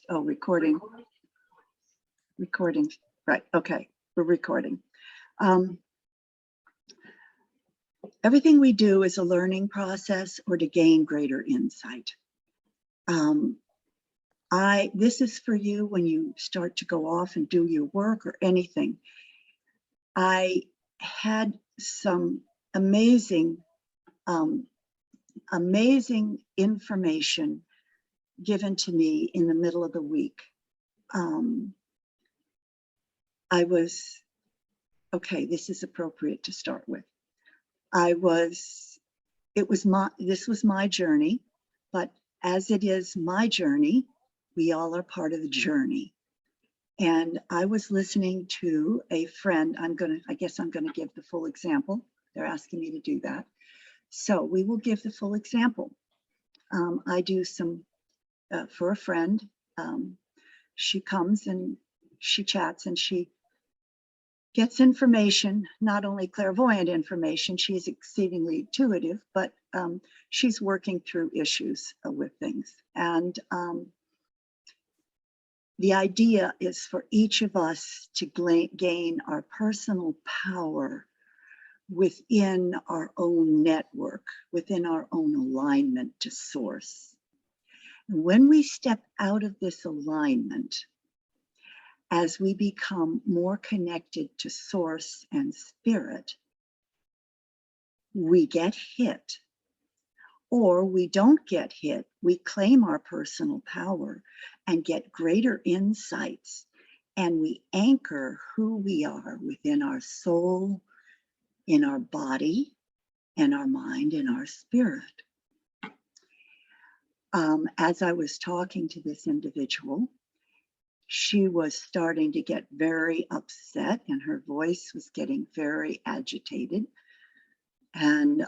closed. Oh, recording. Recording. Right. Okay. We're recording. Everything we do is a learning process or to gain greater insight. This is for you when you start to go off and do your work or anything. I had some amazing information given to me in the middle of the week. I was, okay, this is appropriate to start with. This was my journey, but as it is my journey, we all are part of the journey. And I was listening to a friend. I guess I'm gonna give the full example. They're asking me to do that. So we will give the full example. I do some, for a friend, she comes and she chats and she gets information, not only clairvoyant information, she's exceedingly intuitive, but she's working through issues with things. And the idea is for each of us to gain our personal power within our own network, within our own alignment to source. And when we step out of this alignment, as we become more connected to source and spirit, we get hit, or we don't get hit. We claim our personal power and get greater insights, and we anchor who we are within our soul, in our body, in our mind, in our spirit. As I was talking to this individual, she was starting to get very upset and her voice was getting very agitated. And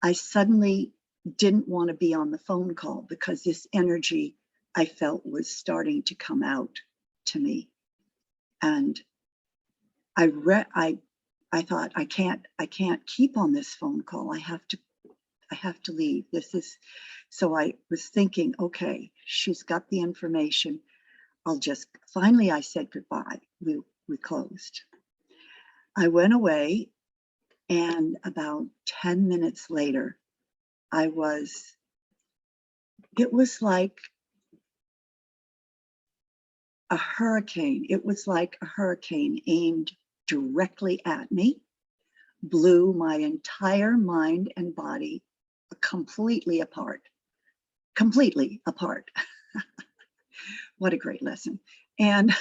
I suddenly didn't want to be on the phone call because this energy I felt was starting to come out to me. And I thought, I can't keep on this phone call. I have to leave. So I was thinking, okay, she's got the information. Finally I said goodbye. We closed. I went away, and about 10 minutes later, it was like a hurricane. It was like a hurricane aimed directly at me, blew my entire mind and body completely apart. What a great lesson. And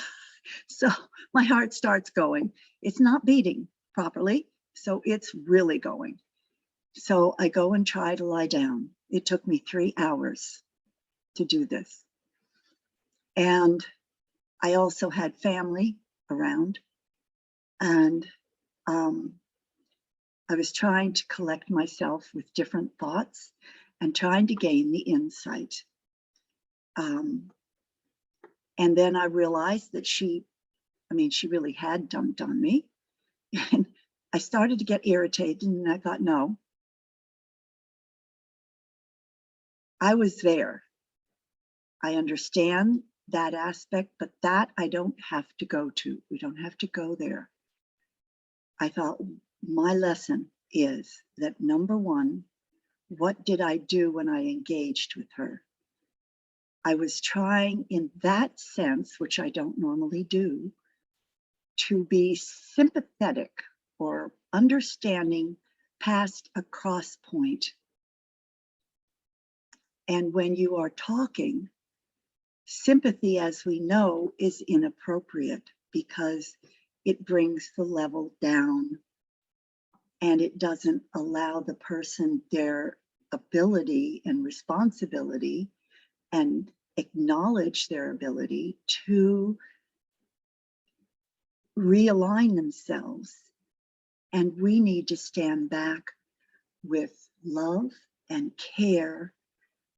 so my heart starts going. It's not beating properly, so it's really going. So I go and try to lie down. It took me 3 hours to do this. And I also had family around, and I was trying to collect myself with different thoughts and trying to gain the insight. And then I realized that she really had dumped on me. And I started to get irritated, and I thought, no, I was there. I understand that aspect, but that I don't have to go to. We don't have to go there. I thought my lesson is that, number one, what did I do when I engaged with her? I was trying, in that sense, which I don't normally do, to be sympathetic or understanding past a cross point. And when you are talking, sympathy, as we know, is inappropriate because it brings the level down and it doesn't allow the person their ability and responsibility and acknowledge their ability to realign themselves. And we need to stand back with love and care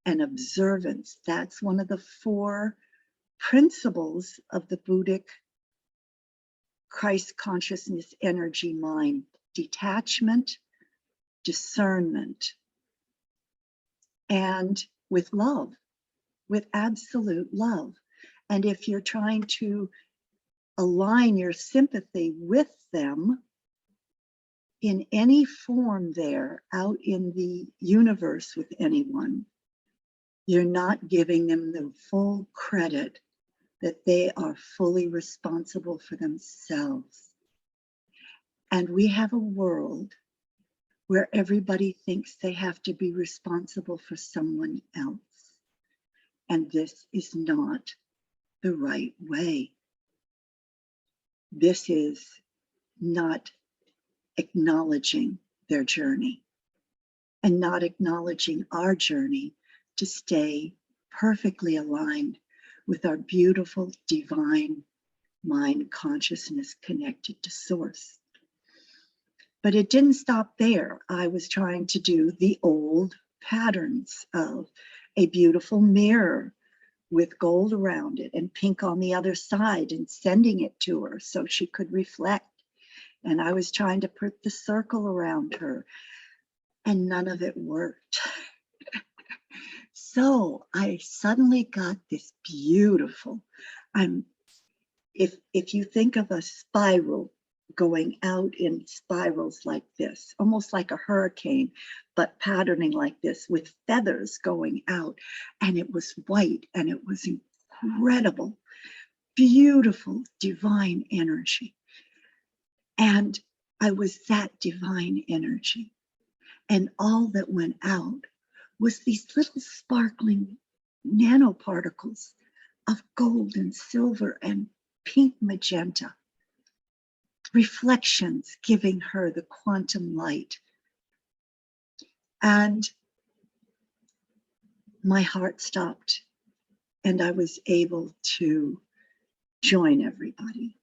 and observance. That's one of the 4 principles of the Buddhic Christ consciousness energy mind: detachment, discernment, and with love. with absolute love. And if you're trying to align your sympathy with them in any form there out in the universe with anyone, you're not giving them the full credit that they are fully responsible for themselves. And we have a world where everybody thinks they have to be responsible for someone else. And this is not the right way. This is not acknowledging their journey and not acknowledging our journey to stay perfectly aligned with our beautiful divine mind consciousness connected to source. But it didn't stop there. I was trying to do the old patterns of a beautiful mirror with gold around it and pink on the other side and sending it to her so she could reflect. And I was trying to put the circle around her and none of it worked. So I suddenly got this beautiful, if you think of a spiral going out in spirals like this, almost like a hurricane, but patterning like this with feathers going out, and it was white and it was incredible, beautiful, divine energy. And I was that divine energy. And all that went out was these little sparkling nanoparticles of gold and silver and pink magenta, reflections giving her the quantum light. And my heart stopped and I was able to join everybody.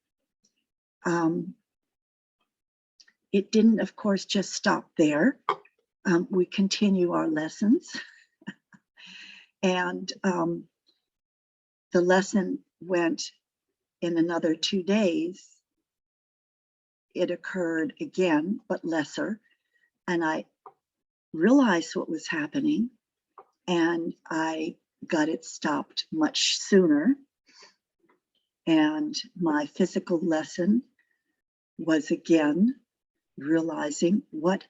It didn't, of course, just stop there. We continue our lessons. And the lesson went in another 2 days. It occurred again, but lesser. And I realized what was happening and I got it stopped much sooner. And my physical lesson was again realizing what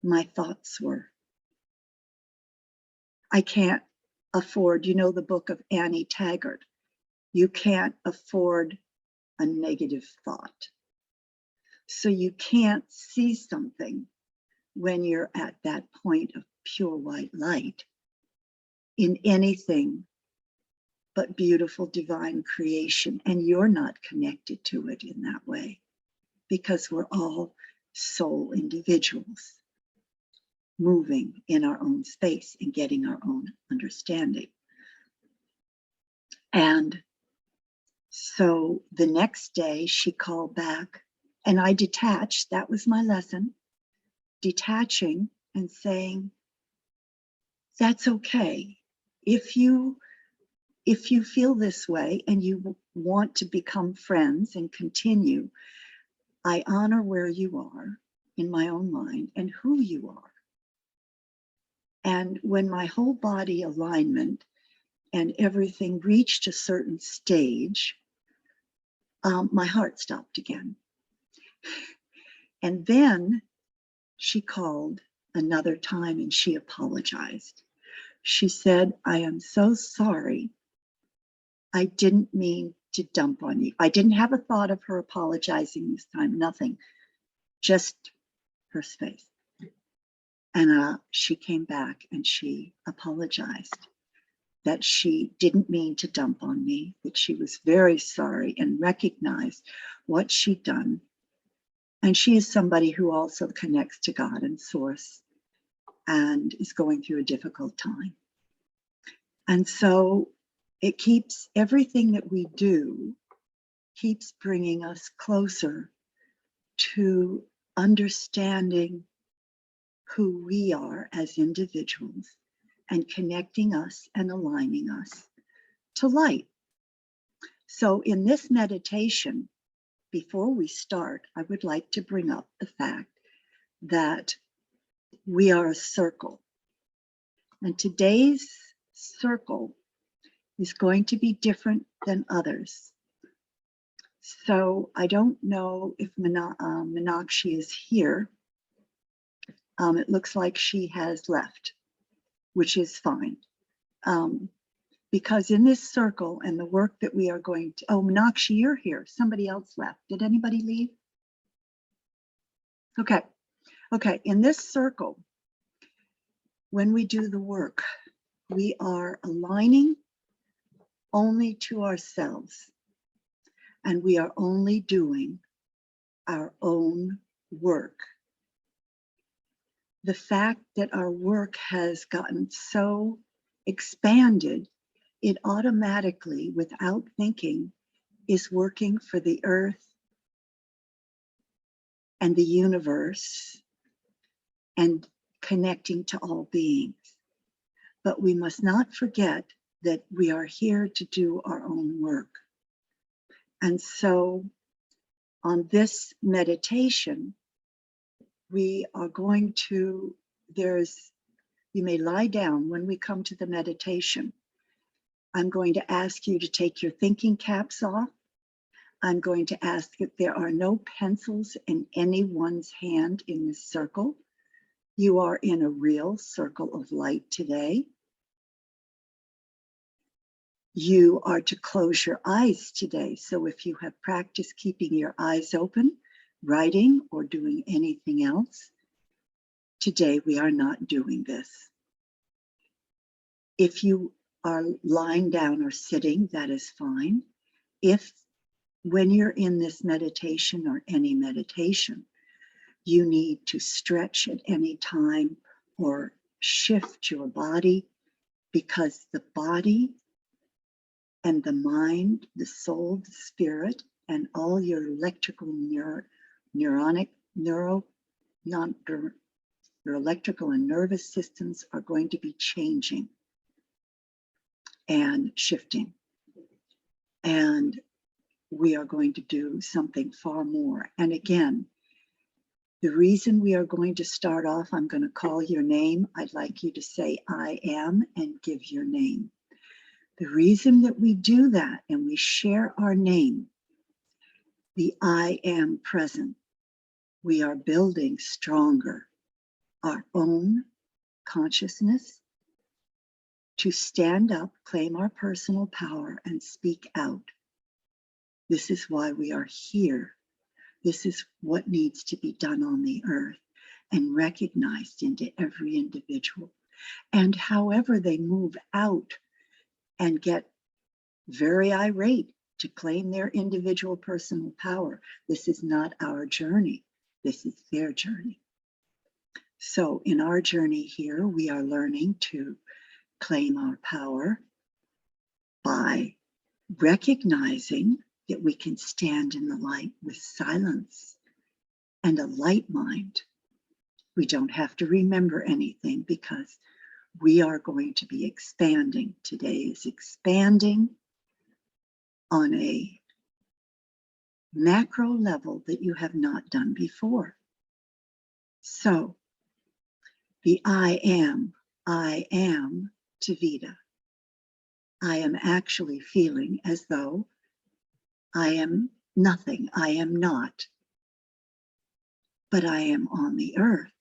my thoughts were. I can't afford, you know, the book of Annie Taggart, you can't afford a negative thought. So you can't see something when you're at that point of pure white light in anything but beautiful divine creation. And you're not connected to it in that way because we're all soul individuals moving in our own space and getting our own understanding. And so the next day she called back and I detached. That was my lesson, detaching and saying, that's okay. If you feel this way and you want to become friends and continue, I honor where you are in my own mind and who you are. And when my whole body alignment and everything reached a certain stage, my heart stopped again. And then she called another time and she apologized. She said, I am so sorry. I didn't mean to dump on you. I didn't have a thought of her apologizing this time, nothing, just her space. And she came back and she apologized that she didn't mean to dump on me, that she was very sorry and recognized what she'd done. And she is somebody who also connects to God and Source and is going through a difficult time. And so it keeps, everything that we do keeps bringing us closer to understanding who we are as individuals and connecting us and aligning us to light. So in this meditation, before we start, I would like to bring up the fact that we are a circle. And today's circle is going to be different than others. So I don't know if Meenakshi is here. It looks like she has left, which is fine. Because in this circle and the work that we are going to, oh, Meenakshi, you're here. Somebody else left. Did anybody leave? Okay. Okay, in this circle, when we do the work, we are aligning only to ourselves, and we are only doing our own work. The fact that our work has gotten so expanded, it automatically, without thinking, is working for the earth and the universe and connecting to all beings. But we must not forget that we are here to do our own work. And so on this meditation, we are going to, you may lie down when we come to the meditation. I'm going to ask you to take your thinking caps off. I'm going to ask if there are no pencils in anyone's hand in this circle. You are in a real circle of light today. You are to close your eyes today. So if you have practiced keeping your eyes open, writing or doing anything else, today we are not doing this. If you are lying down or sitting, that is fine. If when you're in this meditation or any meditation, you need to stretch at any time or shift your body, because the body and the mind, the soul, the spirit, and all your electrical your electrical and nervous systems are going to be changing and shifting. And we are going to do something far more. And again, the reason we are going to start off, I'm going to call your name. I'd like you to say, I am, and give your name. The reason that we do that and we share our name, the I am present, we are building stronger our own consciousness to stand up, claim our personal power, and speak out. This is why we are here. This is what needs to be done on the earth and recognized into every individual. And however they move out and get very irate to claim their individual personal power, this is not our journey. This is their journey. So in our journey here, we are learning to claim our power by recognizing that we can stand in the light with silence and a light mind. We don't have to remember anything because we are going to be expanding. Today is expanding on a macro level that you have not done before. So the I am Taveta. I am actually feeling as though I am nothing, I am not, but I am on the earth.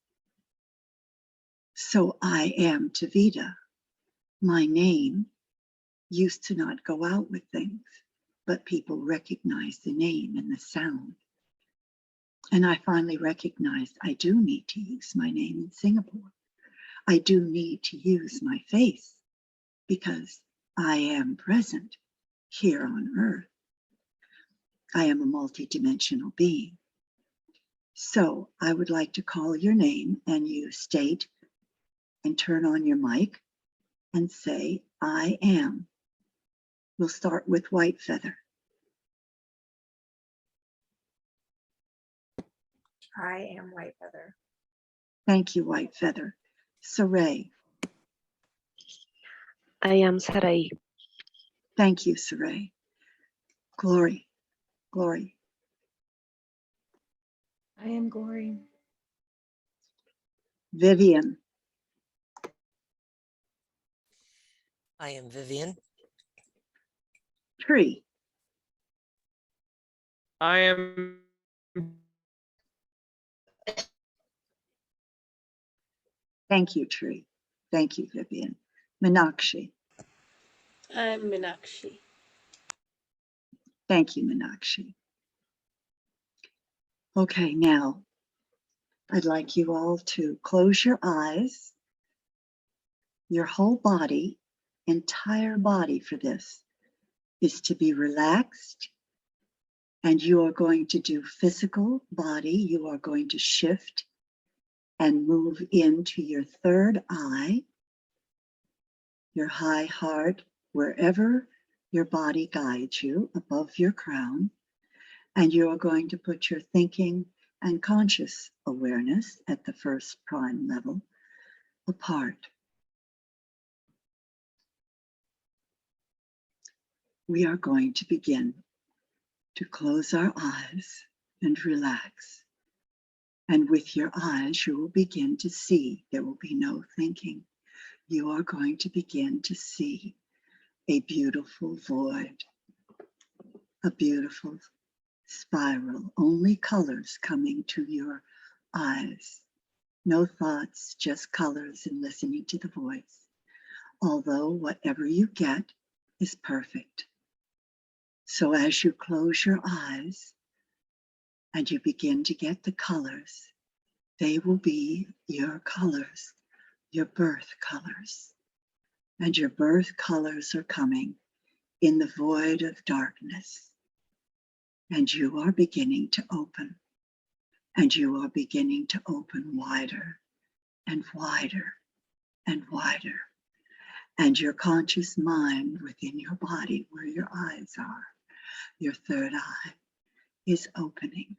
So I am Taveta. My name used to not go out with things, but people recognize the name and the sound. And I finally recognized I do need to use my name in Singapore. I do need to use my face because I am present here on earth. I am a multidimensional being. So I would like to call your name and you state and turn on your mic and say, I am. We'll start with White Feather. I am White Feather. Thank you, White Feather. Saray. I am Sarai. Thank you, Saray. Glory. Glory. I am Glory. Vivian. I am Vivian. Tree. I am Thank you, Tree. Thank you, Vivian. Meenakshi. I'm Meenakshi. Thank you, Meenakshi. Okay, now I'd like you all to close your eyes. Your whole body, entire body for this, is to be relaxed. And you are going to do physical body. You are going to shift and move into your third eye, your high heart, wherever your body guides you, above your crown. And you are going to put your thinking and conscious awareness at the first prime level apart. We are going to begin to close our eyes and relax. And with your eyes, you will begin to see. There will be no thinking. You are going to begin to see a beautiful void, a beautiful spiral, only colors coming to your eyes. No thoughts, just colors and listening to the voice. Although whatever you get is perfect. So as you close your eyes and you begin to get the colors, they will be your colors, your birth colors. And your birth colors are coming in the void of darkness. And you are beginning to open. And you are beginning to open wider and wider and wider. And your conscious mind within your body, where your eyes are, your third eye, is opening.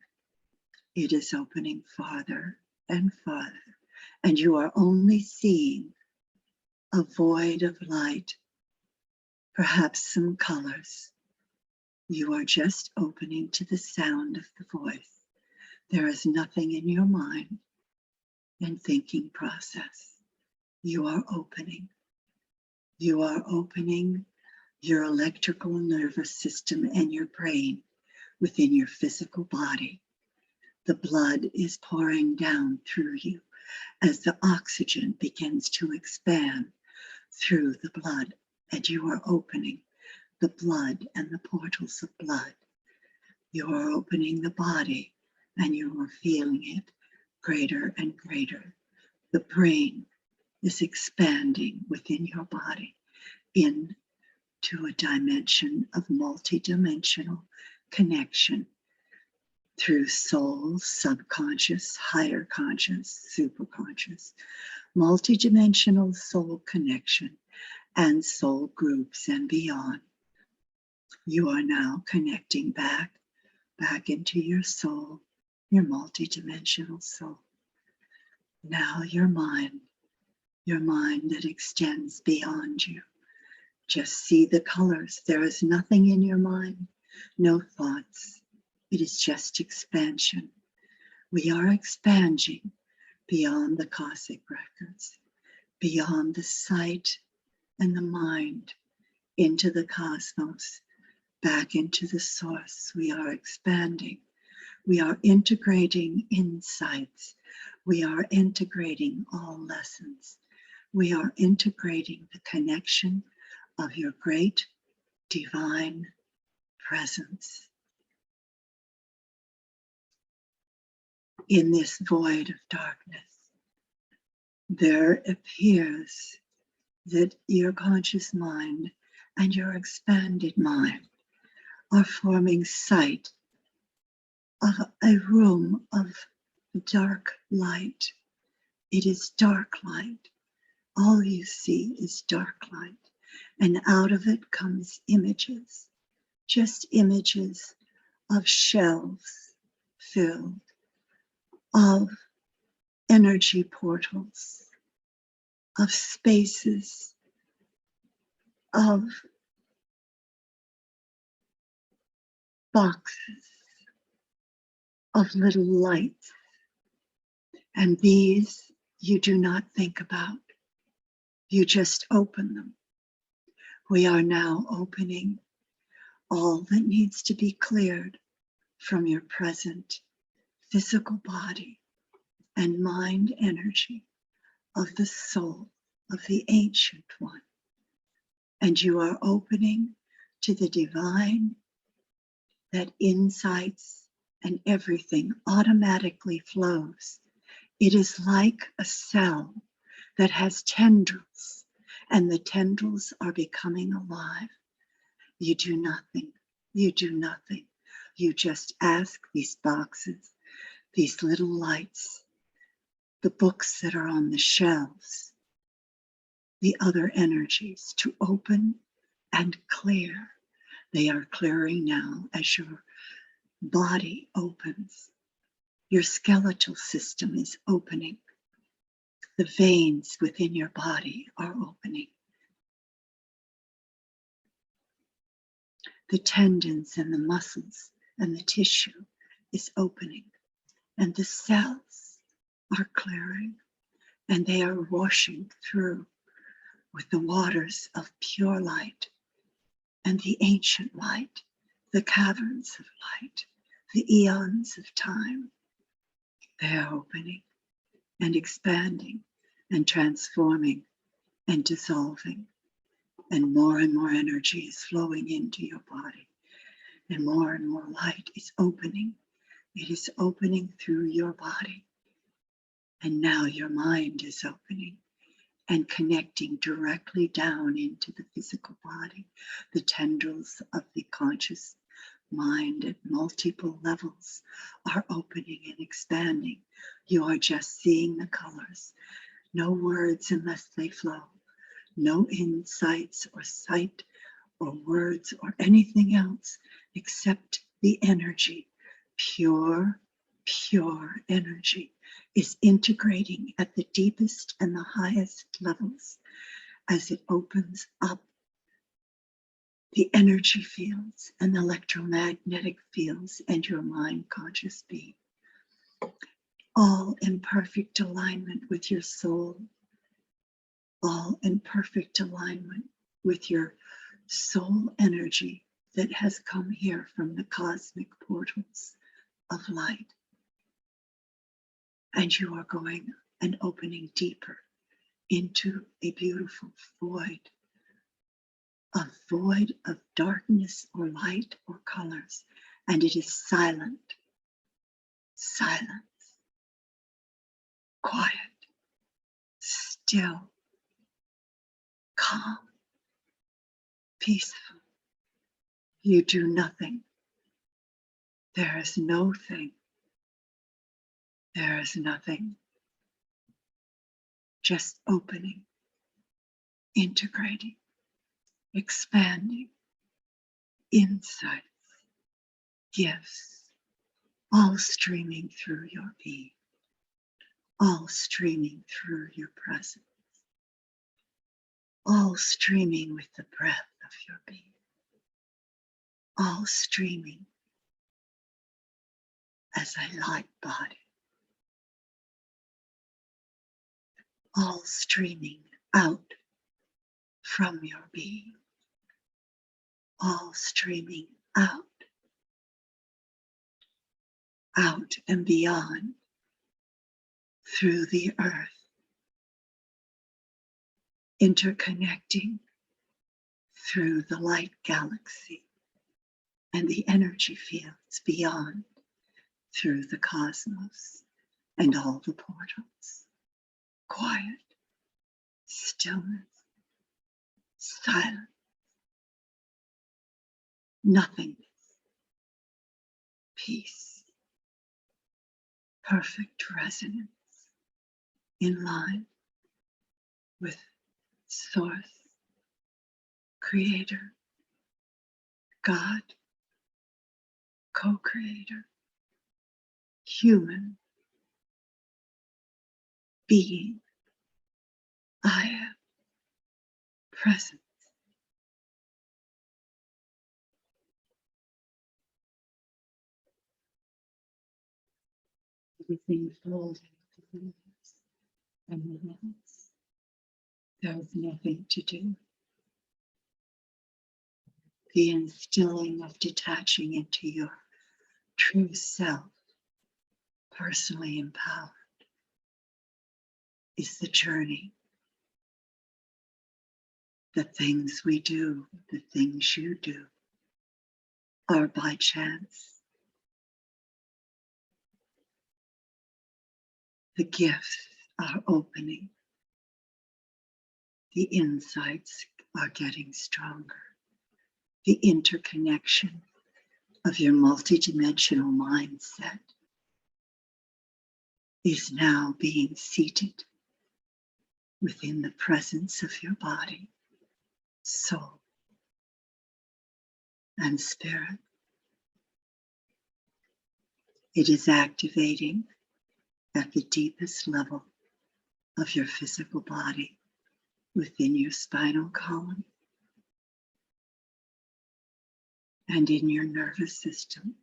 It is opening farther and farther. And you are only seeing a void of light, perhaps some colors. You are just opening to the sound of the voice. There is nothing in your mind and thinking process. You are opening. You are opening your electrical nervous system and your brain within your physical body. The blood is pouring down through you as the oxygen begins to expand through the blood, and you are opening the blood and the portals of blood. You are opening the body and you are feeling it greater and greater. The brain is expanding within your body into a dimension of multidimensional connection through soul, subconscious, higher conscious, superconscious, multidimensional soul connection and soul groups and beyond. You are now connecting back into your soul, your multidimensional soul. Now your mind that extends beyond you. Just see the colors. There is nothing in your mind, no thoughts. It is just expansion. We are expanding beyond the Cosmic records, beyond the sight and the mind, into the cosmos, back into the source. We are expanding. We are integrating insights. We are integrating all lessons. We are integrating the connection of your great divine presence. In this void of darkness, there appears that your conscious mind and your expanded mind are forming sight of a room of dark light. It is dark light. All you see is dark light. And out of it comes images, just images of shelves filled, of energy portals, of spaces, of boxes, of little lights. And these you do not think about. You just open them. We are now opening all that needs to be cleared from your present physical body and mind energy of the soul of the Ancient One. And you are opening to the divine, that insights and everything automatically flows. It is like a cell that has tendrils, and the tendrils are becoming alive. You do nothing. You do nothing. You just ask these boxes, these little lights, the books that are on the shelves, the other energies to open and clear. They are clearing now as your body opens. Your skeletal system is opening. The veins within your body are opening. The tendons and the muscles and the tissue is opening. And the cells are clearing. And they are washing through with the waters of pure light and the ancient light, the caverns of light, the eons of time. They are opening and expanding and transforming and dissolving. And more energy is flowing into your body. And more light is opening. It is opening through your body. And now your mind is opening and connecting directly down into the physical body, the tendrils of the conscious mind at multiple levels are opening and expanding. You are just seeing the colors. No words unless they flow. No insights or sight or words or anything else except the energy. Pure energy is integrating at the deepest and the highest levels as it opens up the energy fields and the electromagnetic fields and your mind conscious being. All in perfect alignment with your soul. All in perfect alignment with your soul energy that has come here from the cosmic portals of light. And you are going and opening deeper into a beautiful void, a void of darkness or light or colors. And it is silent, silence, quiet, still, calm, peaceful. You do nothing. There is no thing. There is nothing. Just opening, integrating, expanding, insights, gifts, all streaming through your being, all streaming through your presence, all streaming with the breath of your being, all streaming as a light body, all streaming out from your being, all streaming out and beyond through the earth, interconnecting through the light galaxy and the energy fields beyond, through the cosmos and all the portals. Quiet, stillness, silence, nothingness, peace, perfect resonance in line with Source, Creator, God, Co-Creator, human, being, I am, presence. Everything flows into the universe and relax. There is nothing to do. the instilling of detaching into your true self, personally empowered, is the journey. The things we do, the things you do, are by chance. The gifts are opening. The insights are getting stronger. The interconnection of your multidimensional mindset is now being seated within the presence of your body, soul, and spirit. It is activating at the deepest level of your physical body within your spinal column and in your nervous system.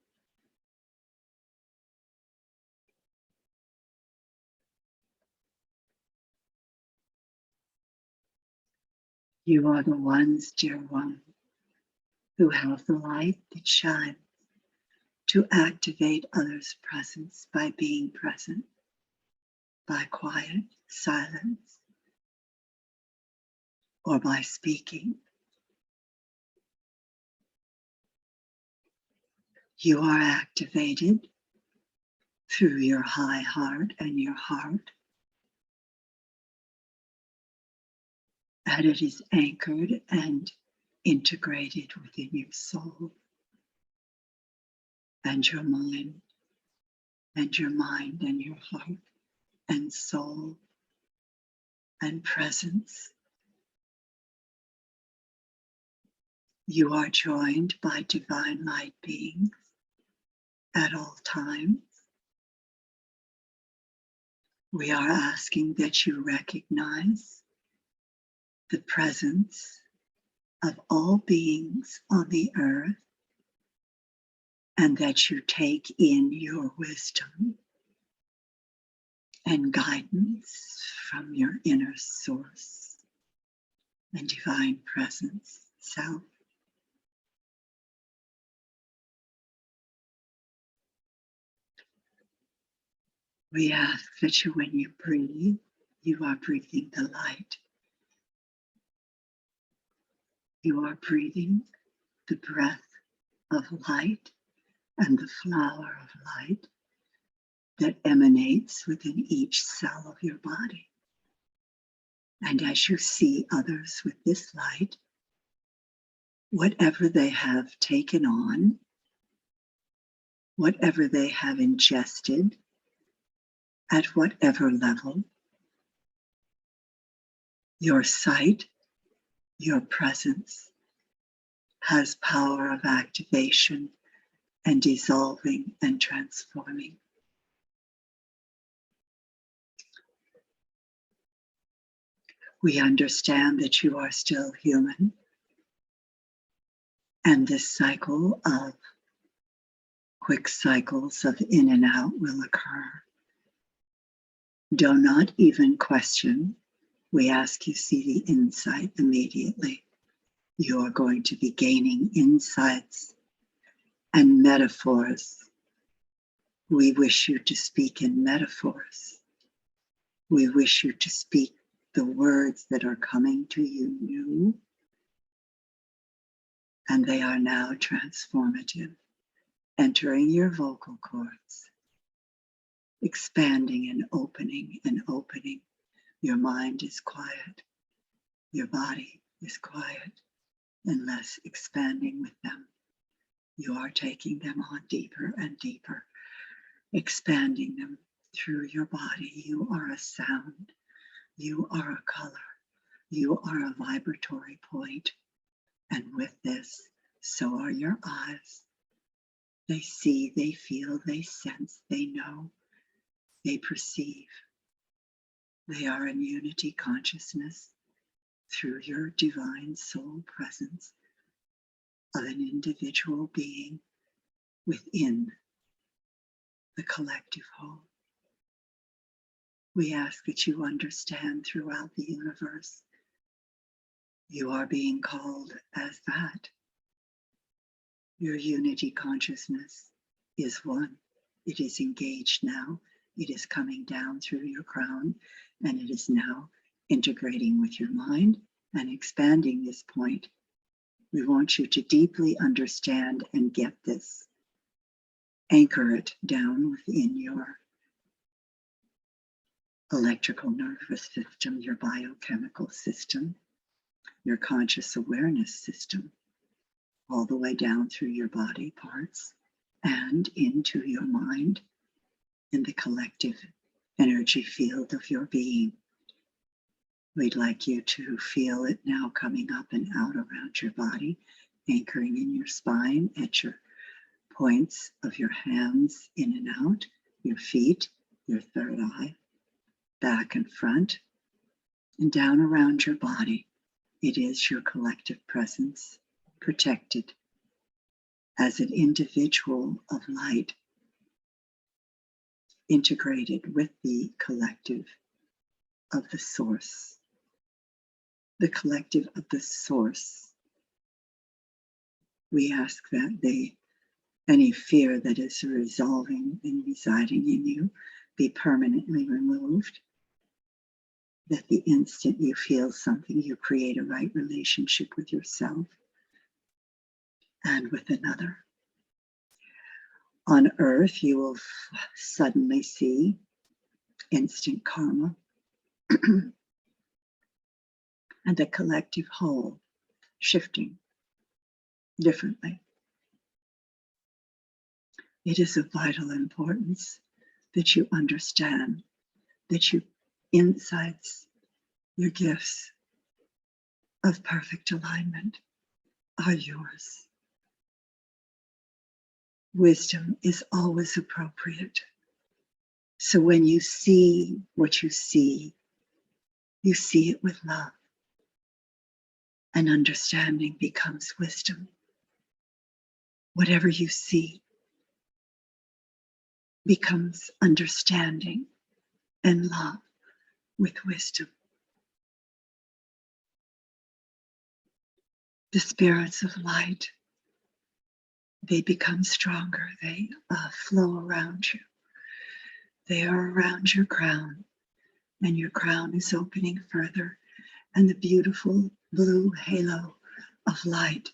You are the ones, dear one, who have the light that shines to activate others' presence by being present, by quiet silence, or by speaking. You are activated through your high heart and your heart, and it is anchored and integrated within your soul and your mind and your mind and your heart and soul and presence. You are joined by divine light beings at all times. We are asking that you recognize the presence of all beings on the earth and that you take in your wisdom and guidance from your inner source and divine presence, self. We ask that you, when you breathe, you are breathing the light. You are breathing the breath of light and the flower of light that emanates within each cell of your body. And as you see others with this light, whatever they have taken on, whatever they have ingested, at whatever level, your sight, your presence has power of activation and dissolving and transforming. We understand that you are still human, and this cycle of quick cycles of in and out will occur. Do not even question. We ask you see the insight immediately. You are going to be gaining insights and metaphors. We wish you to speak in metaphors. We wish you to speak the words that are coming to you new, and they are now transformative, entering your vocal cords, expanding and opening and opening. Your mind is quiet, your body is quiet, and less expanding with them. You are taking them on deeper and deeper, expanding them through your body. You are a sound, you are a color, you are a vibratory point. And with this, so are your eyes. They see, they feel, they sense, they know, they perceive. They are in unity consciousness through your divine soul presence of an individual being within the collective whole. We ask that you understand throughout the universe, you are being called as that. Your unity consciousness is one. It is engaged now. It is coming down through your crown, and it is now integrating with your mind and expanding this point. We want you to deeply understand and get this. Anchor it down within your electrical nervous system, your biochemical system, your conscious awareness system, all the way down through your body parts and into your mind in the collective energy field of your being. We'd like you to feel it now coming up and out around your body, anchoring in your spine at your points of your hands in and out, your feet, your third eye, back and front, and down around your body. It is your collective presence, protected as an individual of light, integrated with the collective of the source. The collective of the source. We ask that any fear that is resolving and residing in you be permanently removed. That the instant you feel something, you create a right relationship with yourself and with another. On earth, you will suddenly see instant karma and the collective whole shifting differently. It is of vital importance that you understand that your insights, your gifts of perfect alignment are yours. Wisdom is always appropriate. So when you see what you see it with love. And understanding becomes wisdom. Whatever you see becomes understanding and love with wisdom. The spirits of light, they become stronger. They flow around you. They are around your crown, and your crown is opening further, and the beautiful blue halo of light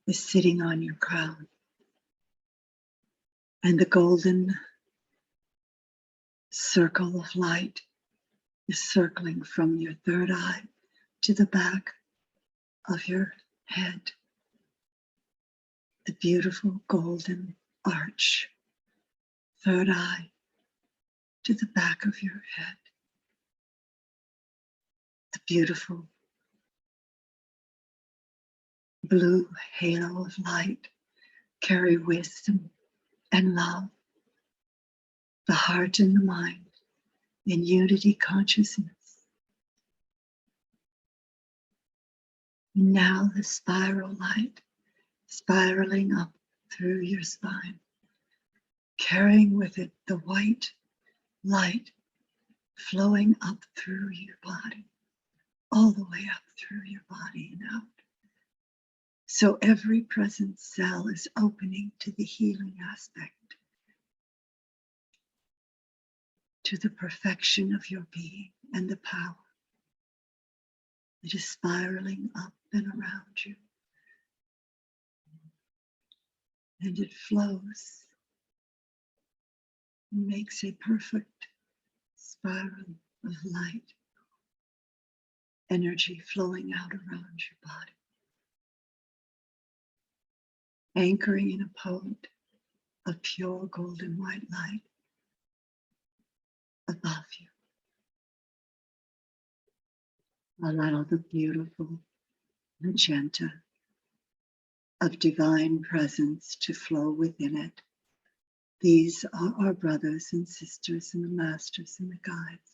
is sitting on your crown. And the golden circle of light is circling from your third eye to the back of your head. The beautiful golden arch, third eye to the back of your head. The beautiful blue halo of light carry wisdom and love, the heart and the mind in unity consciousness. And now the spiral light spiraling up through your spine, carrying with it the white light flowing up through your body, all the way up through your body and out. So every present cell is opening to the healing aspect, to the perfection of your being and the power. It is spiraling up and around you. And it flows and makes a perfect spiral of light, energy flowing out around your body, anchoring in a point of pure golden white light above you. Allow the beautiful magenta of divine presence to flow within it. These are our brothers and sisters and the masters and the guides,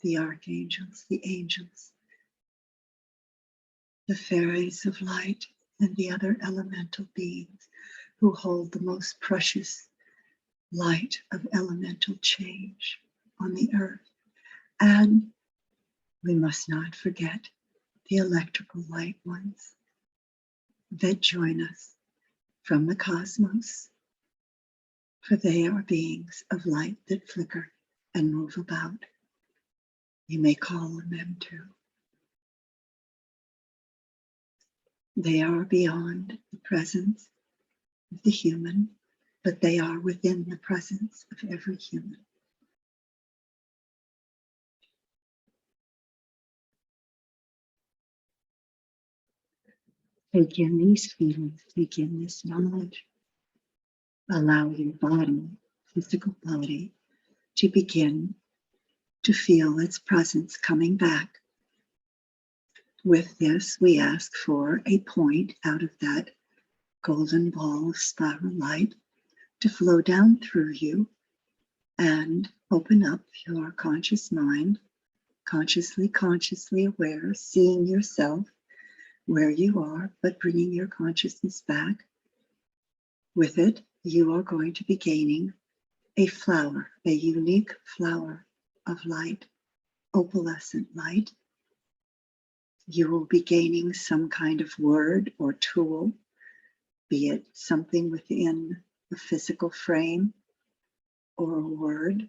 the archangels, the angels, the fairies of light, and the other elemental beings who hold the most precious light of elemental change on the earth. And we must not forget the electrical light ones that join us from the cosmos, for they are beings of light that flicker and move about. You may call on them too. They are beyond the presence of the human, but they are within the presence of every human. Take in these feelings, take in this knowledge. Allow your body, physical body, to begin to feel its presence coming back. With this, we ask for a point out of that golden ball of spiral light to flow down through you and open up your conscious mind, consciously aware, seeing yourself where you are, but bringing your consciousness back. With it, you are going to be gaining a flower, a unique flower of light, opalescent light. You will be gaining some kind of word or tool, be it something within the physical frame or a word.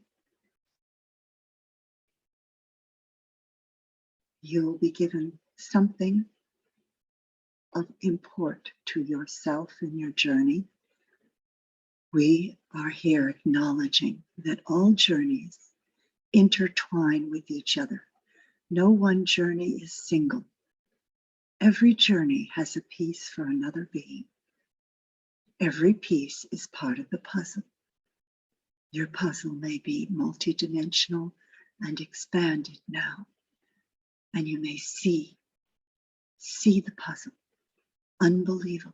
You will be given something of import to yourself in your journey. We are here acknowledging that all journeys intertwine with each other. No one journey is single. Every journey has a piece for another being. Every piece is part of the puzzle. Your puzzle may be multidimensional and expanded now, and you may see the puzzle, unbelievable.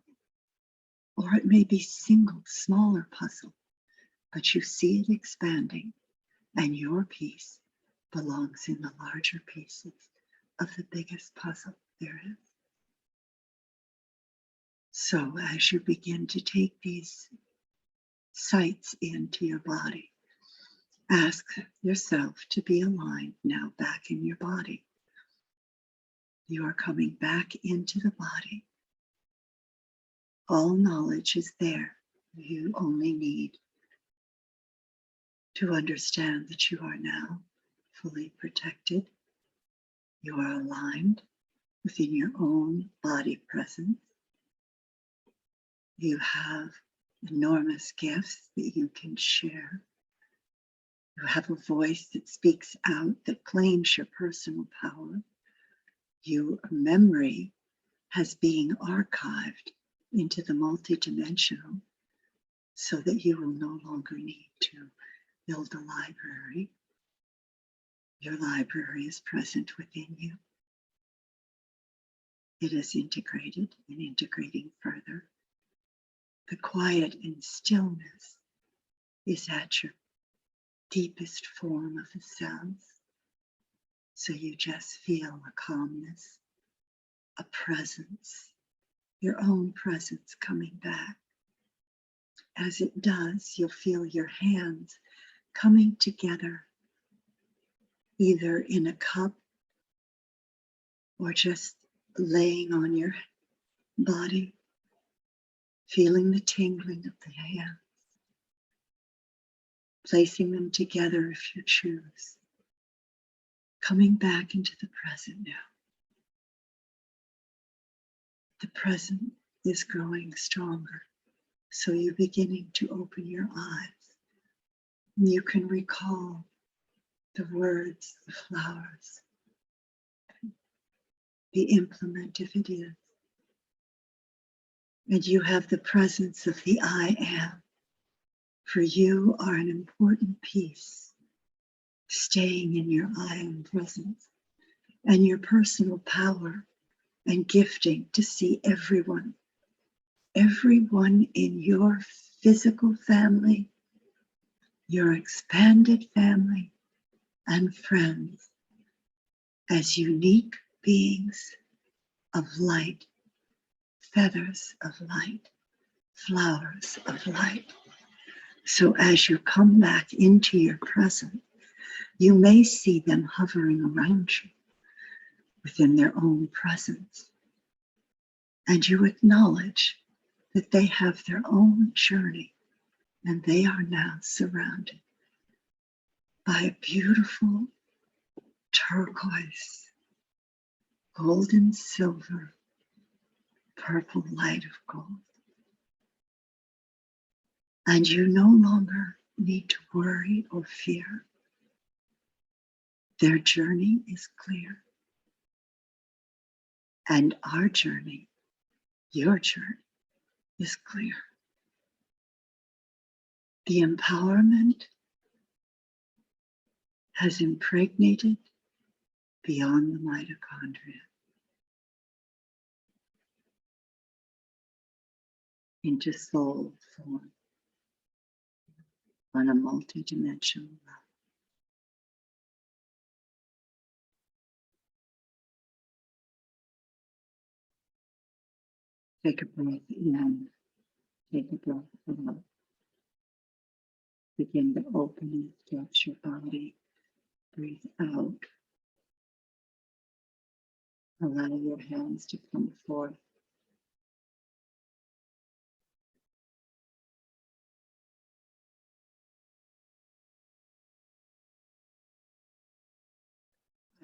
Or it may be single, smaller puzzle, but you see it expanding, and your piece belongs in the larger pieces of the biggest puzzle there is. So as you begin to take these sights into your body, ask yourself to be aligned now back in your body. You are coming back into the body. All knowledge is there. You only need to understand that you are now fully protected. You are aligned within your own body presence. You have enormous gifts that you can share. You have a voice that speaks out, that claims your personal power. Your memory has been archived into the multidimensional so that you will no longer need to build a library. Your library is present within you. It is integrated and integrating further. The quiet and stillness is at your deepest form of the selves. So you just feel a calmness, a presence, your own presence coming back. As it does, you'll feel your hands coming together, either in a cup or just laying on your body, feeling the tingling of the hands, placing them together if you choose, coming back into the present now. The present is growing stronger, so you're beginning to open your eyes. And you can recall the words, the flowers, the implement if it is. And you have the presence of the I am. For you are an important piece, staying in your I am presence and your personal power and gifting to see everyone in your physical family, your expanded family and friends as unique beings of light, feathers of light, flowers of light. So as you come back into your present, you may see them hovering around you within their own presence. And you acknowledge that they have their own journey, and they are now surrounded by a beautiful turquoise, golden silver, purple light of gold. And you no longer need to worry or fear. Their journey is clear. And our journey, your journey, is clear. The empowerment has impregnated beyond the mitochondria into soul form on a multidimensional level. Take a breath in, take a breath out. Begin to open and stretch your body. Breathe out. Allow your hands to come forth.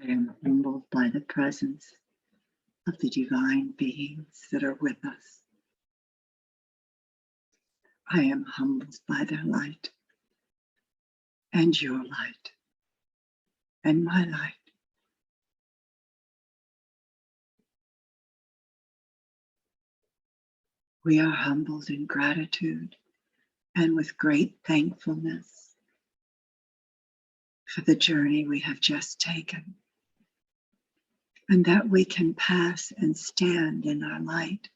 I am humbled by the presence of the divine beings that are with us. I am humbled by their light and your light and my light. We are humbled in gratitude and with great thankfulness for the journey we have just taken, and that we can pass and stand in our light,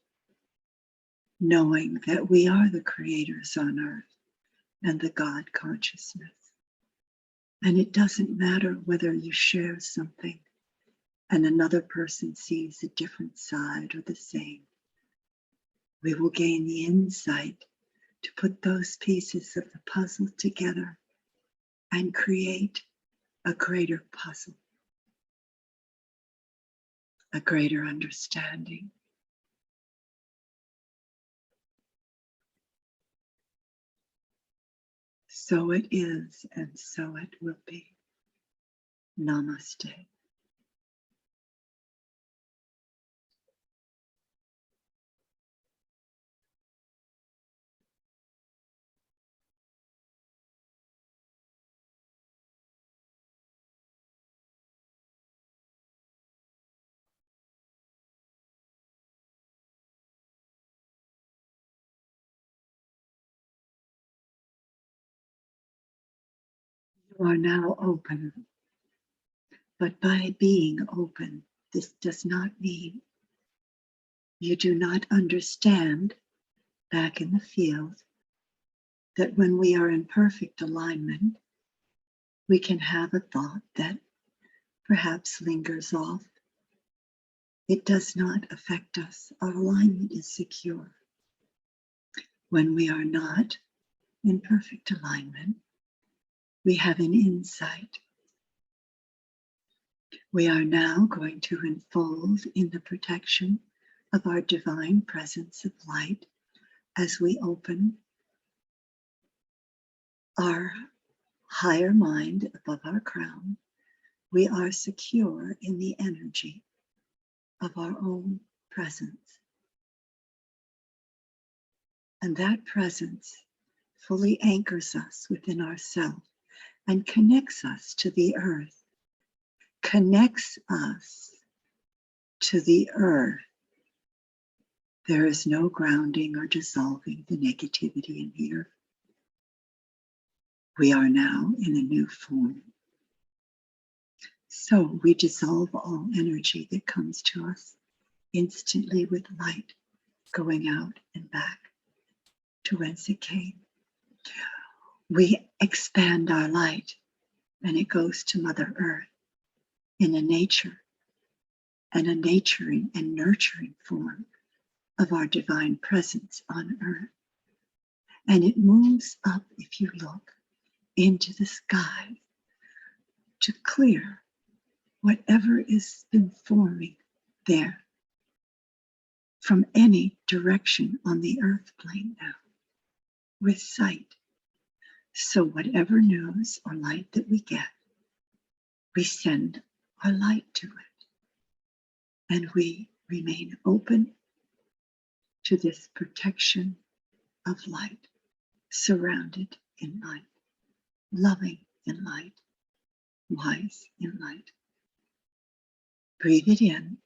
knowing that we are the creators on earth and the God consciousness. And it doesn't matter whether you share something and another person sees a different side or the same. We will gain the insight to put those pieces of the puzzle together and create a greater puzzle, a greater understanding. So it is, and so it will be. Namaste. You are now open, but by being open, this does not mean you do not understand back in the field that when we are in perfect alignment, we can have a thought that perhaps lingers off. It does not affect us. Our alignment is secure. When we are not in perfect alignment, we have an insight. We are now going to unfold in the protection of our divine presence of light as we open our higher mind above our crown. We are secure in the energy of our own presence. And that presence fully anchors us within ourselves and connects us to the earth, connects us to the earth. There is no grounding or dissolving the negativity in here. We are now in a new form. So we dissolve all energy that comes to us instantly with light going out and back to whence it came. We expand our light and it goes to Mother Earth in a nature and a nurturing form of our divine presence on earth. And it moves up, if you look, into the sky to clear whatever is been forming there. from any direction on the earth plane now with sight. So whatever news or light that we get, we send our light to it. And we remain open to this protection of light, surrounded in light, loving in light, wise in light. Breathe it in,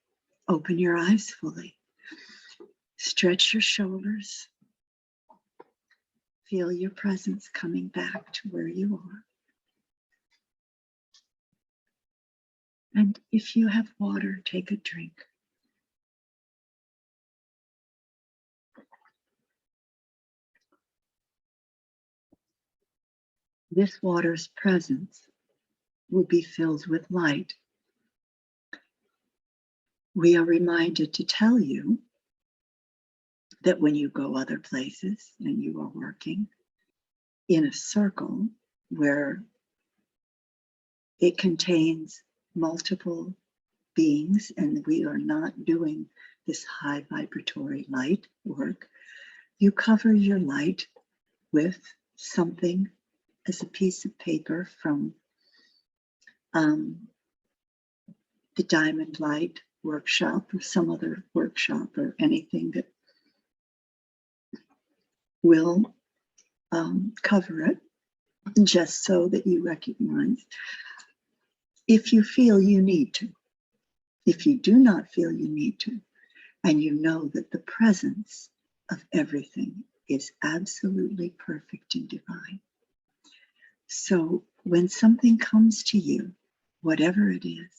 open your eyes fully, stretch your shoulders, feel your presence coming back to where you are. And if you have water, take a drink. This water's presence will be filled with light. We are reminded to tell you that when you go other places and you are working in a circle where it contains multiple beings and we are not doing this high vibratory light work, you cover your light with something as a piece of paper from the Diamond Light workshop or some other workshop or anything that will cover it, just so that you recognize if you feel you need to. If you do not feel you need to, and you know that the presence of everything is absolutely perfect and divine. So when something comes to you, whatever it is,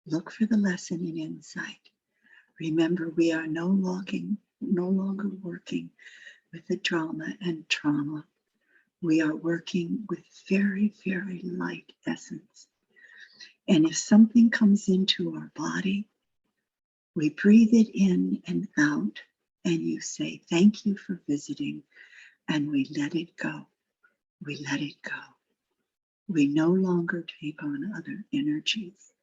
look for the lesson in insight. Remember, we are no longer working with the drama and trauma. We are working with very, very light essence. And if something comes into our body, we breathe it in and out, and you say, thank you for visiting, and we let it go. We let it go. We no longer take on other energies.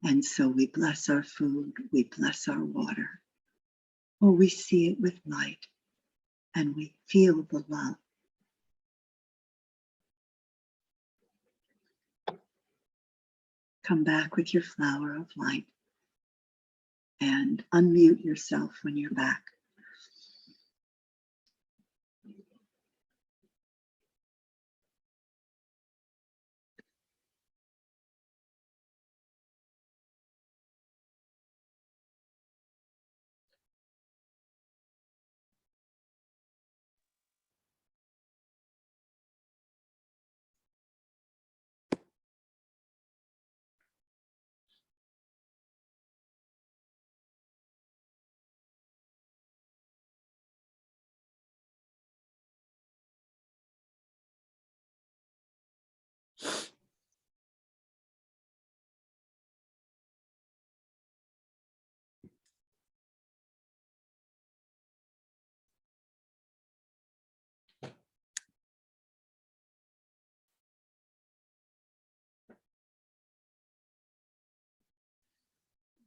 And so we bless our food, we bless our water, or we see it with light, and we feel the love. Come back with your flower of light and unmute yourself when you're back.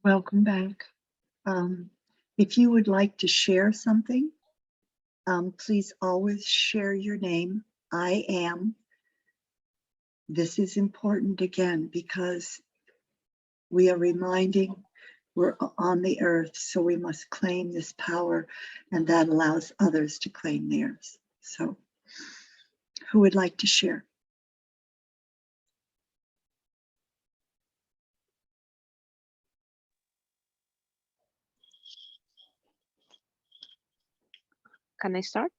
Welcome back. If you would like to share something, please always share your name. I am. This is important again because we are reminding we're on the earth, so we must claim this power, and that allows others to claim theirs. So who would like to share? Can I start?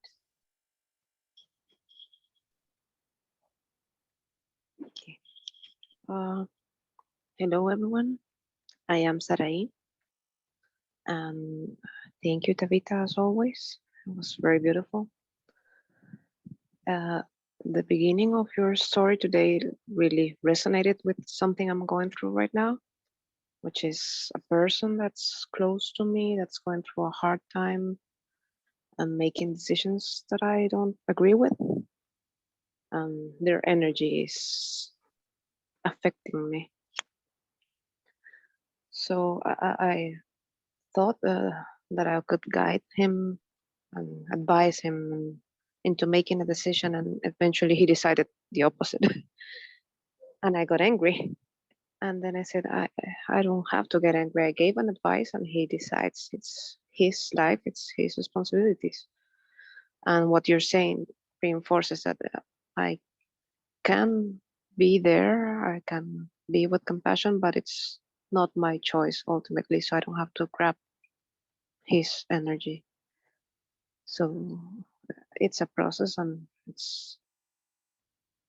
Okay. Hello, everyone. I am Sarai. Thank you, Taveta, as always. It was very beautiful. The beginning of your story today really resonated with something I'm going through right now, which is a person that's close to me, that's going through a hard time and making decisions that I don't agree with. Their energy is affecting me. So thought that I could guide him and advise him into making a decision, and eventually he decided the opposite. And I got angry. And then I said, I don't have to get angry. I gave an advice and he decides. It's his life, it's his responsibilities. And what you're saying reinforces that I can be there, I can be with compassion, but it's not my choice ultimately. So I don't have to grab his energy. So it's a process, and it's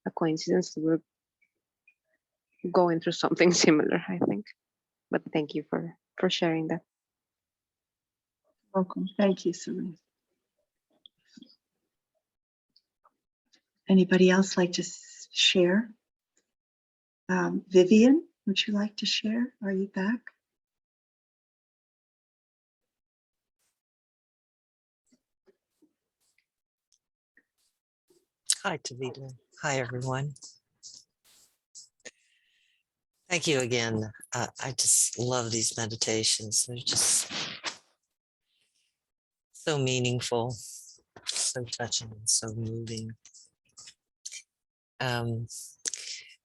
a coincidence that we're going through something similar, I think. But thank you for sharing that. Welcome. Thank you, Serene. Anybody else like to share? Vivian, would you like to share? Are you back? Hi, Taveta. Hi, everyone. Thank you again. I just love these meditations. They're just so meaningful, so touching, and so moving.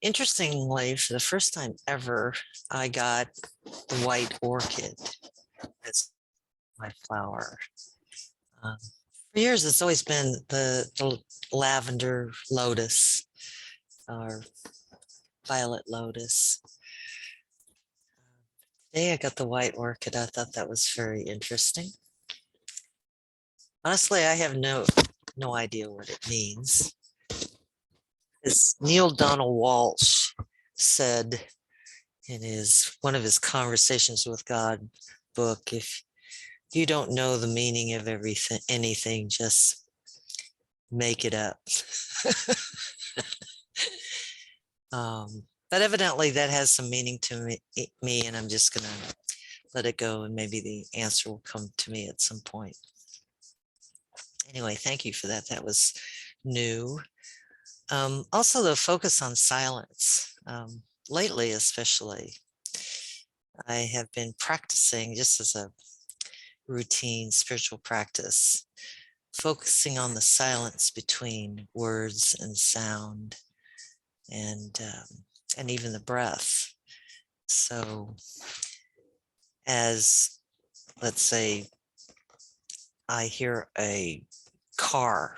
Interestingly, for the first time ever, I got the white orchid as my flower. For years, it's always been the lavender lotus or violet lotus. Today, I got the white orchid. I thought that was very interesting. Honestly, I have no idea what it means. As Neil Donald Walsh said in one of his Conversations with God book, if you don't know the meaning of anything, just make it up. But evidently that has some meaning to me, and I'm just gonna let it go, and maybe the answer will come to me at some point. Anyway, thank you for that. That was new. Also, the focus on silence. Lately, especially, I have been practicing just as a routine spiritual practice, focusing on the silence between words and sound, and even the breath. So, as let's say, I hear a car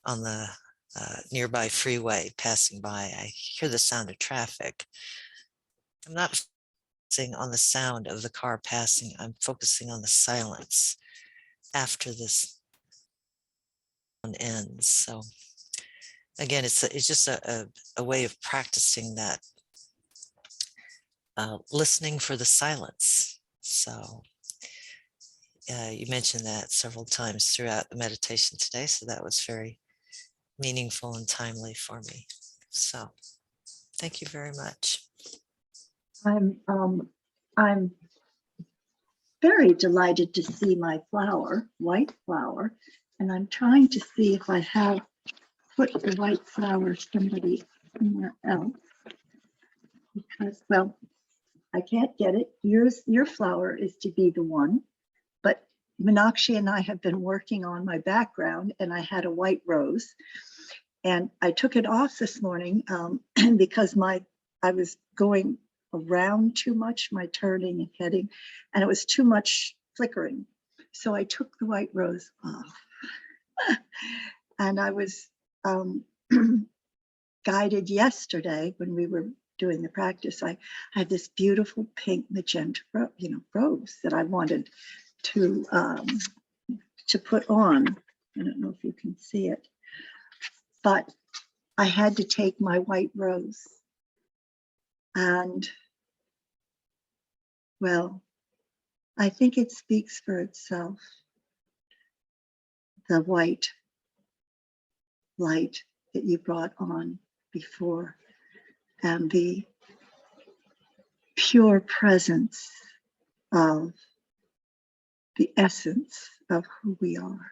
on the nearby freeway passing by, I hear the sound of traffic. I'm not focusing on the sound of the car passing. I'm focusing on the silence after this one ends. So again, it's just a way of practicing that, listening for the silence. So you mentioned that several times throughout the meditation today. So that was very meaningful and timely for me. So thank you very much. I'm very delighted to see my flower, white flower, and I'm trying to see if I have put the white flower somewhere else, because, well, I can't get it. Your flower is to be the one, but Meenakshi and I have been working on my background, and I had a white rose, and I took it off this morning because I was going around too much, my turning and heading, and it was too much flickering. So I took the white rose off. And I was guided yesterday when we were doing the practice. I had this beautiful pink magenta rose that I wanted to put on. I don't know if you can see it, but I had to take my white rose. And, well, I think it speaks for itself. The white light that you brought on before, and the pure presence of the essence of who we are.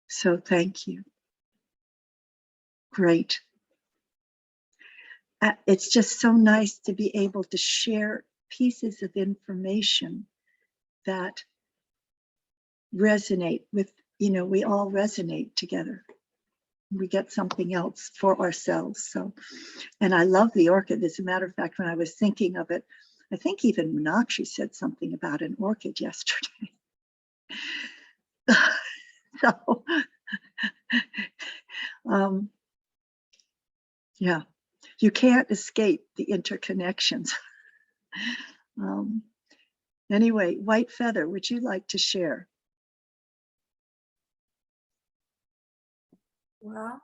So thank you. Great. It's just so nice to be able to share pieces of information that resonate with, we all resonate together. We get something else for ourselves. So, and I love the orchid. As a matter of fact, when I was thinking of it, I think even Meenakshi said something about an orchid yesterday. So, yeah, you can't escape the interconnections. Anyway, White Feather, would you like to share? Well,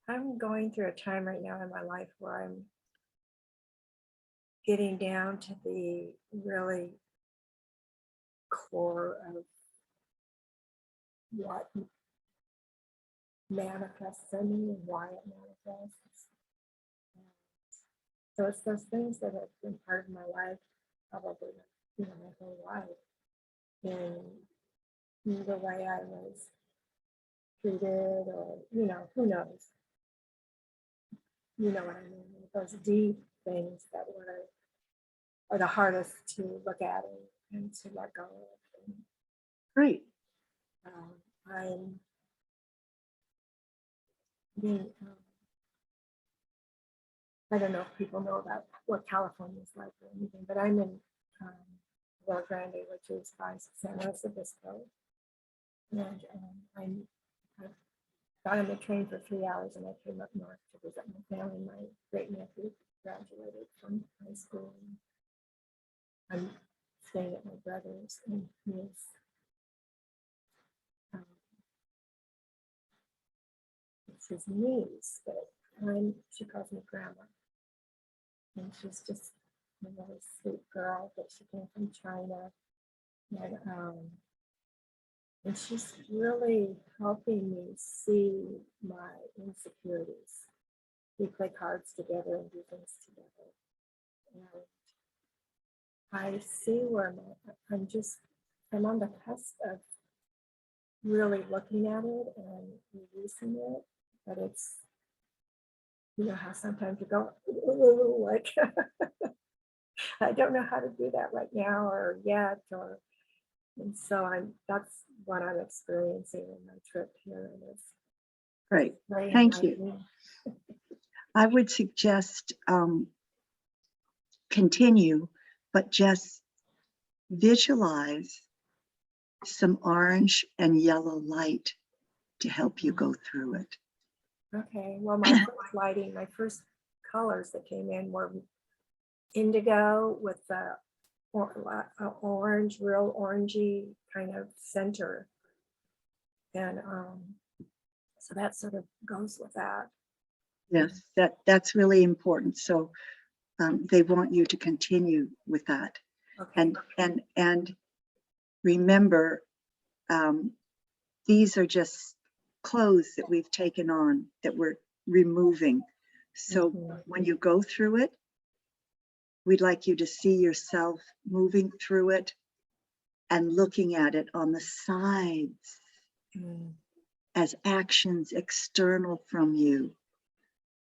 I'm going through a time right now in my life where I'm getting down to the really core of what manifests in me and why it manifests. And so it's those things that have been part of my life, probably, my whole life. In the way I was treated, or, who knows? You know what I mean? Those deep things that are the hardest to look at and to let go of. And, Great. I'm being, I don't know if people know about what California is like or anything, but I'm in Rio Grande, which is by San Luis Obispo. And I got on the train for 3 hours and I came up north to visit my family. My great nephew graduated from high school. I'm staying at my brother's, and it's his niece, but she calls me grandma. And she's just a really sweet girl, but she came from China. And she's really helping me see my insecurities. We play cards together and do things together. And I see where I'm on the cusp of really looking at it and releasing it. But it's, how sometimes you go, like, I don't know how to do that right now or yet, and so that's what I'm experiencing in my trip here. And it's Great. very Thank you. I would suggest continue, but just visualize some orange and yellow light to help you go through it. Okay, well, my first colors that came in were indigo with the orange, real orangey kind of center. And so that sort of goes with that. Yes, that's really important. So they want you to continue with that. Okay. And remember, these are just clothes that we've taken on that we're removing. So when you go through it, we'd like you to see yourself moving through it and looking at it on the sides as actions external from you.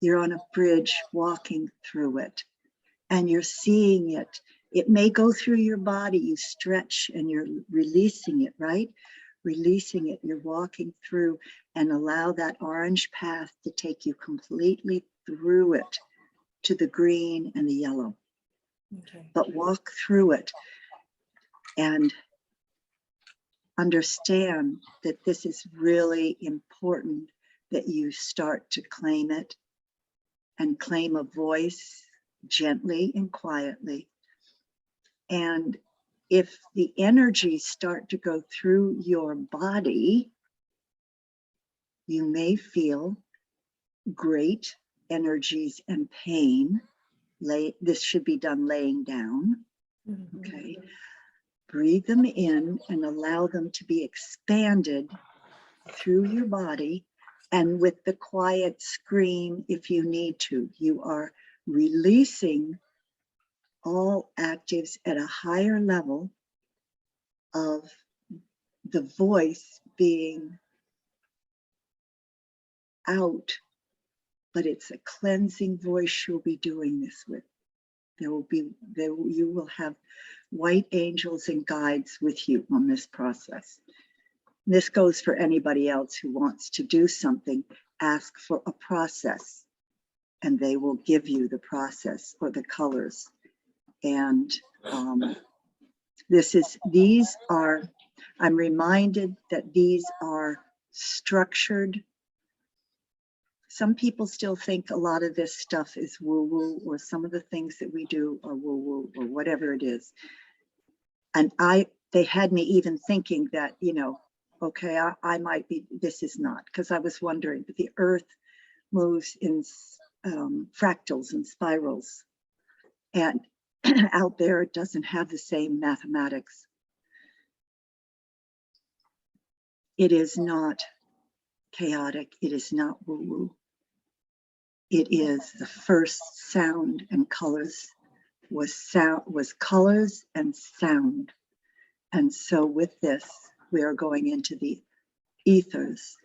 You're on a bridge walking through it and you're seeing it. It may go through your body, you stretch and you're releasing it, right? Releasing it, you're walking through, and allow that orange path to take you completely through it to the green and the yellow. Okay. But walk through it and understand that this is really important, that you start to claim it and claim a voice gently and quietly. And if the energies start to go through your body, you may feel great energies and pain. This should be done laying down. Okay. Breathe them in and allow them to be expanded through your body. And with the quiet scream, if you need to, you are releasing all actives at a higher level of the voice being out, but it's a cleansing voice you'll be doing this with. You will have white angels and guides with you on this process. This goes for anybody else who wants to do something. Ask for a process, and they will give you the process or the colors. And I'm reminded that these are structured. Some people still think a lot of this stuff is woo-woo, or some of the things that we do are woo-woo, or whatever it is. And they had me even thinking that, okay, I might be, this is not, because I was wondering, but the earth moves in fractals and spirals. And out there, it doesn't have the same mathematics. It is not chaotic. It is not woo-woo. It is the first sound and colors was colors and sound. And so with this, we are going into the ethers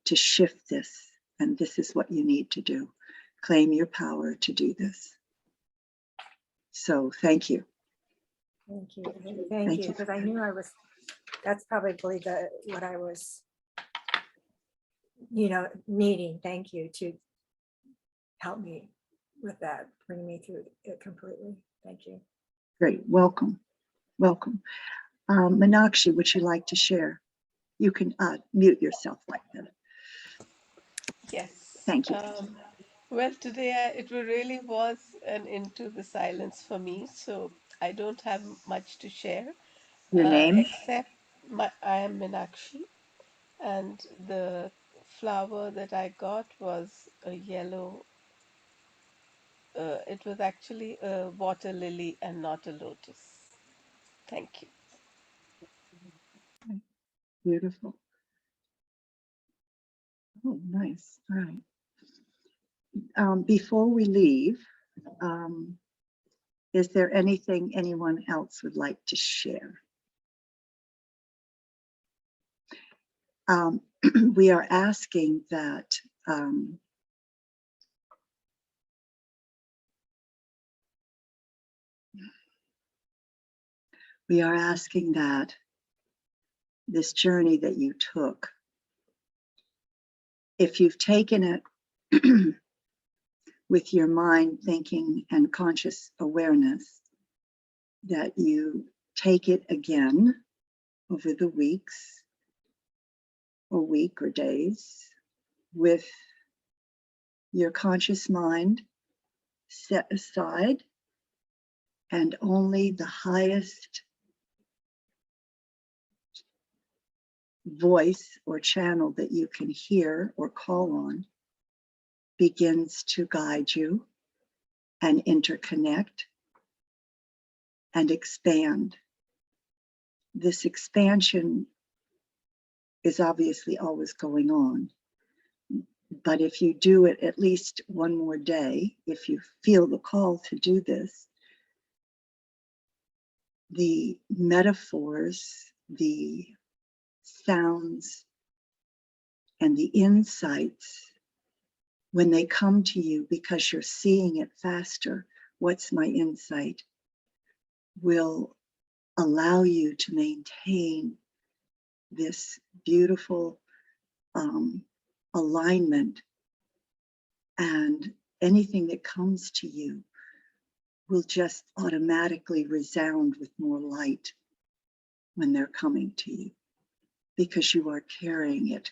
to shift this. And this is what you need to do. Claim your power to do this. So thank you. Thank you. Thank you. Because I knew that's probably what I was, needing. Thank you to help me with that, bring me through it completely. Thank you. Great. Welcome. Welcome. Meenakshi, would you like to share? You can mute yourself like that. Yes. Thank you. Well, today it really was an into the silence for me, so I don't have much to share. Your name? Except I am Meenakshi, and the flower that I got was a yellow. It was actually a water lily and not a lotus. Thank you. Beautiful. Oh, nice. All right. Before we leave, is there anything anyone else would like to share? We are asking that this journey that you took, if you've taken it with your mind thinking and conscious awareness, that you take it again over the weeks or week or days with your conscious mind set aside, and only the highest voice or channel that you can hear or call on begins to guide you and interconnect and expand. This expansion is obviously always going on, but if you do it at least one more day, if you feel the call to do this, the metaphors, the sounds, and the insights, when they come to you because you're seeing it faster, what's my insight, will allow you to maintain this beautiful alignment, and anything that comes to you will just automatically resound with more light when they're coming to you, because you are carrying it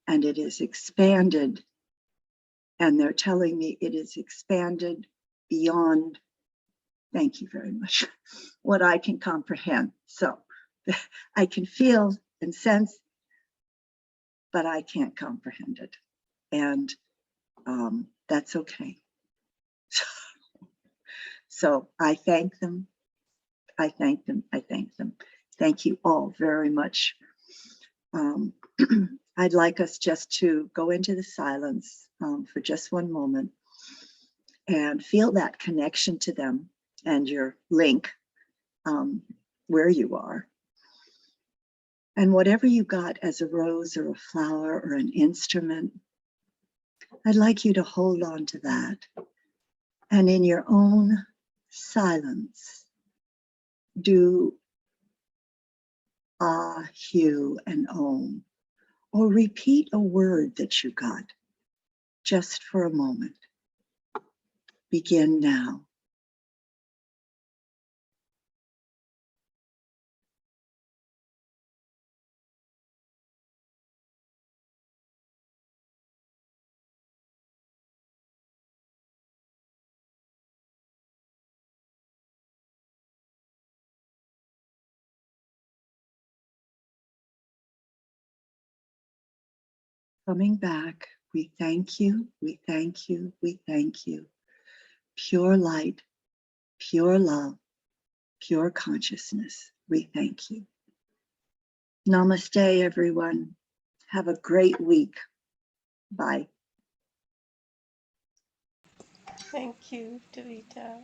and it is expanded. And they're telling me it is expanded beyond, thank you very much, what I can comprehend. So I can feel and sense, but I can't comprehend it. And that's okay. So I thank them. I thank them. I thank them. Thank you all very much. I'd like us just to go into the silence for just one moment and feel that connection to them and your link where you are. And whatever you got as a rose or a flower or an instrument, I'd like you to hold on to that. And in your own silence. Do ah, hue, and om, or repeat a word that you got just for a moment. Begin now. Coming back, we thank you, we thank you, we thank you. Pure light, pure love, pure consciousness, we thank you. Namaste, everyone. Have a great week. Bye. Thank you, Taveta.